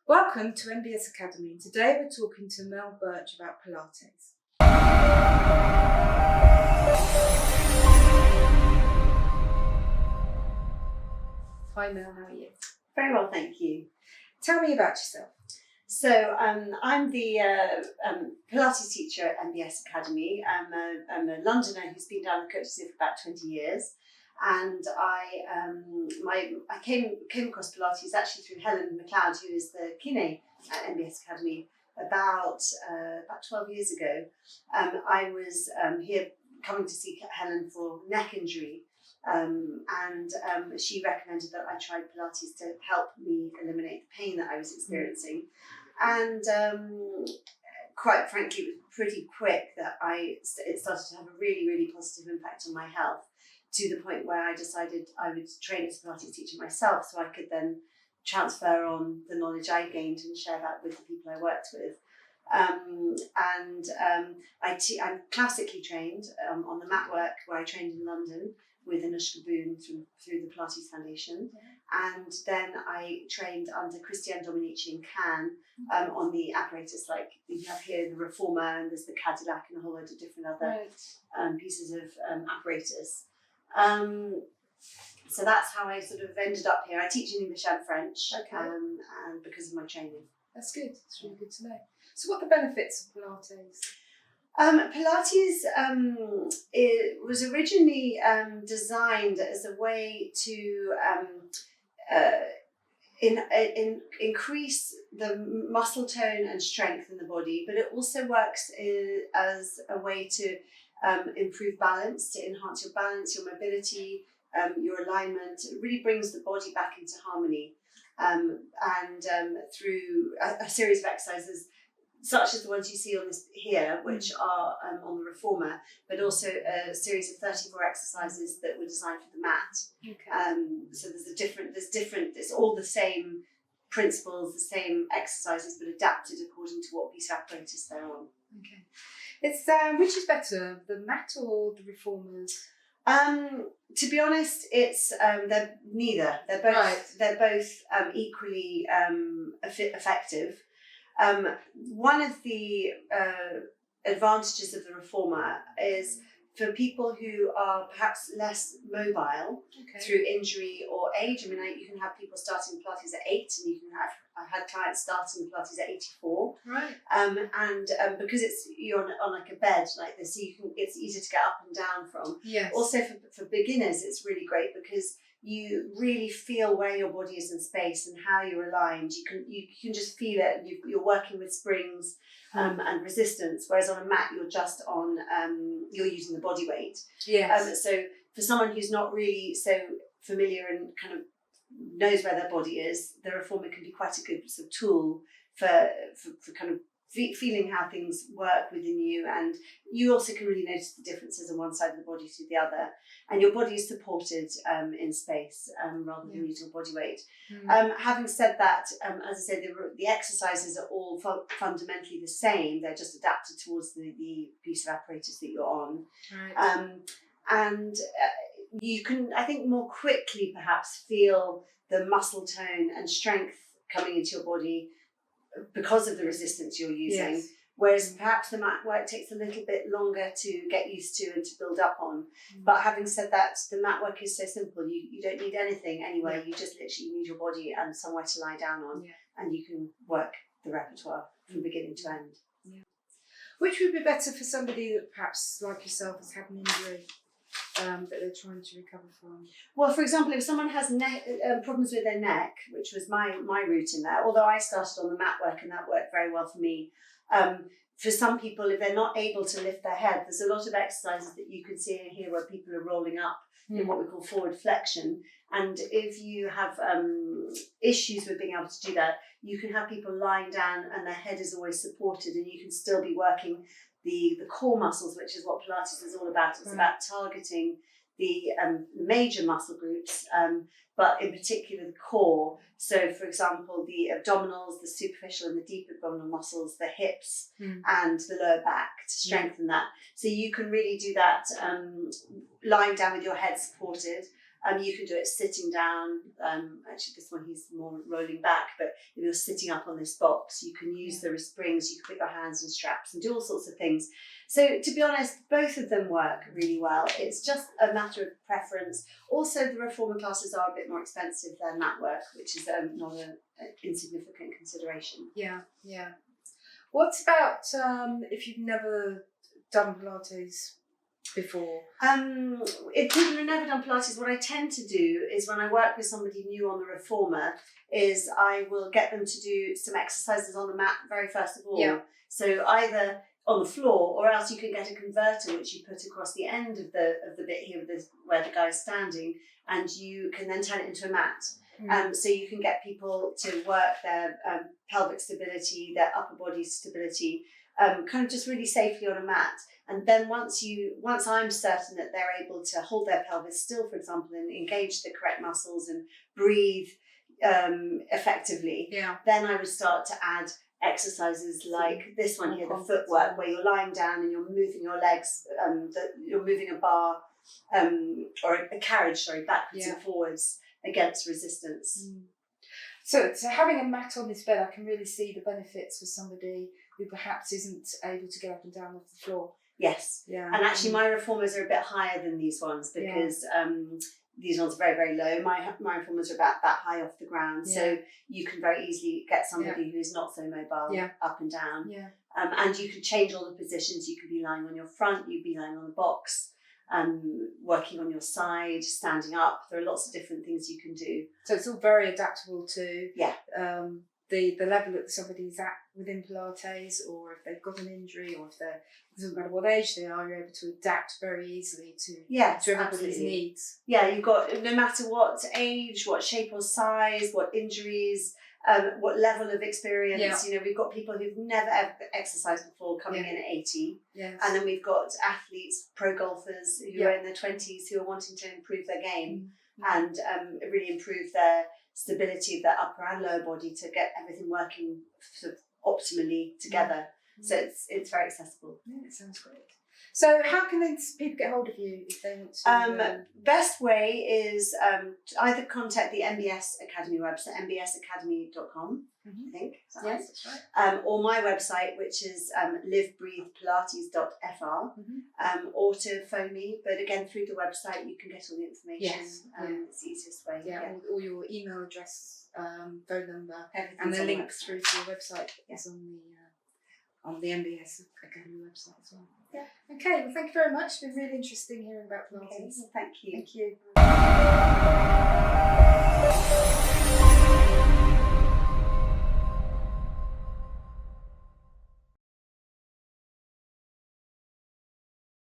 Welcome to MBS Academie. Today we're talking to Mel Burch about Pilates. Hi Mel, how are you? Very well, thank you. Tell me about yourself. So I'm the Pilates teacher at MBS Academie. I'm a Londoner who's been down the courtesy for about 20 years. And I came across Pilates actually through Helen McLeod, who is the kiné at MBS Academie, about 12 years ago. I was here coming to see Helen for neck injury, and she recommended that I tried Pilates to help me eliminate the pain that I was experiencing. And quite frankly, it was pretty quick that it started to have a really, really positive impact on my health, to the point where I decided I would train as a Pilates teacher myself, so I could then transfer on the knowledge I gained and share that with the people I worked with. I'm classically trained on the mat work, where I trained in London with Anushka Boone through the Pilates Foundation. Yeah. And then I trained under Christiane Dominici in Cannes on the apparatus, like you have here the Reformer, and there's the Cadillac and a whole load of different other pieces of apparatus. So that's how I sort of ended up here. I teach in English and French, and because of my training. That's good. It's really good to know. So what are the benefits of Pilates? Pilates it was originally designed as a way to increase the muscle tone and strength in the body, but it also works as a way to improve balance, to enhance your balance, your mobility, your alignment. It really brings the body back into harmony, through a series of exercises such as the ones you see on this here, which are on the Reformer, but also a series of 34 exercises that were designed for the mat. Okay. So it's all the same principles, the same exercises, but adapted according to what piece of apparatus they're on. Okay. It's which is better, the mat or the Reformers? To be honest, it's they're neither. They're both equally effective. One of the advantages of the Reformer is for people who are perhaps less mobile through injury or age. I mean, you can have people starting Pilates at 8, and I've had clients starting Pilates at 84. Right. Because you're on like a bed like this, so it's easy to get up and down from. Yes. Also for beginners, it's really great because you really feel where your body is in space and how you're aligned. You can just feel it. You're working with springs and resistance, whereas on a mat you're just on you're using the body weight. Yes. So for someone who's not really so familiar and kind of knows where their body is, the Reformer can be quite a good sort of tool for kind of feeling how things work within you, and you also can really notice the differences on one side of the body to the other, and your body is supported in space rather than using body weight. Having said that, as I said, the exercises are all fundamentally the same. They're just adapted towards the piece of apparatus that you're on. Right. You can, I think, more quickly perhaps feel the muscle tone and strength coming into your body because of the resistance you're using. Yes. Whereas perhaps the mat work takes a little bit longer to get used to and to build up on. But having said that, the mat work is so simple. You don't need anything anyway. You just literally need your body and somewhere to lie down on, and you can work the repertoire from beginning to end. Yeah. Which would be better for somebody that perhaps, like yourself, has had an injury that they're trying to recover from? Well, for example, if someone has problems with their neck, which was my route in there, although I started on the mat work and that worked very well for me. For some people, if they're not able to lift their head, there's a lot of exercises that you can see and hear where people are rolling up in what we call forward flexion. And if you have issues with being able to do that, you can have people lying down and their head is always supported, and you can still be working the core muscles, which is what Pilates is all about. It's about targeting the major muscle groups, but in particular the core. So, for example, the abdominals, the superficial and the deep abdominal muscles, the hips and the lower back, to strengthen that. So you can really do that lying down with your head supported. You can do it sitting down. Actually, this one he's more rolling back, but if you're sitting up on this box, you can use the springs, you can put your hands in straps and do all sorts of things. So to be honest, both of them work really well. It's just a matter of preference. Also, the reformer classes are a bit more expensive than mat work, which is not an insignificant consideration. Yeah. What about if you've never done Pilates before? If people have never done Pilates, what I tend to do is when I work with somebody new on the reformer, is I will get them to do some exercises on the mat very first of all. Yeah. So either on the floor, or else you can get a converter which you put across the end of the bit here where the guy's standing, and you can then turn it into a mat. So you can get people to work their pelvic stability, their upper body stability, kind of just really safely on a mat. And then once I'm certain that they're able to hold their pelvis still, for example, and engage the correct muscles and breathe effectively, then I would start to add exercises like this one here, the footwork, where you're lying down and you're moving your legs, you're moving a bar or a carriage, backwards and forwards against resistance. So having a mat on this bed, I can really see the benefits for somebody who perhaps isn't able to get up and down off the floor. Yes. Yeah. And actually my reformers are a bit higher than these ones because these ones are very, very low. My reformers are about that high off the ground. So you can very easily get somebody who is not so mobile up and down. Yeah. And you can change all the positions. You could be lying on your front, you'd be lying on the box, working on your side, standing up. There are lots of different things you can do. So it's all very adaptable to the level that somebody's at within Pilates, or if they've got an injury, or if it doesn't matter what age they are, you're able to adapt very easily to everybody's needs. Yeah, you've got, no matter what age, what shape or size, what injuries, what level of experience. You know, we've got people who've never ever exercised before coming in at 80. Yes. And then we've got athletes, pro golfers who are in their 20s who are wanting to improve their game and really improve their stability of their upper and lower body to get everything working sort of optimally together. So it's very accessible. Yeah, it sounds great. So how can people get hold of you if they want to? Best way is to either contact the MBS Academy website, mbsacademie.com, I think. Yes, that's right. Or my website, which is livebreathepilates.fr, or to phone me. But again, through the website, you can get all the information. Yes. It's the easiest way. Yeah, all your email address, phone number, and the link through to your website is on the MBS Academy website as well. Yeah. Okay, well, thank you very much. It's been really interesting hearing about Pilates. Okay, well, thank you. Thank you.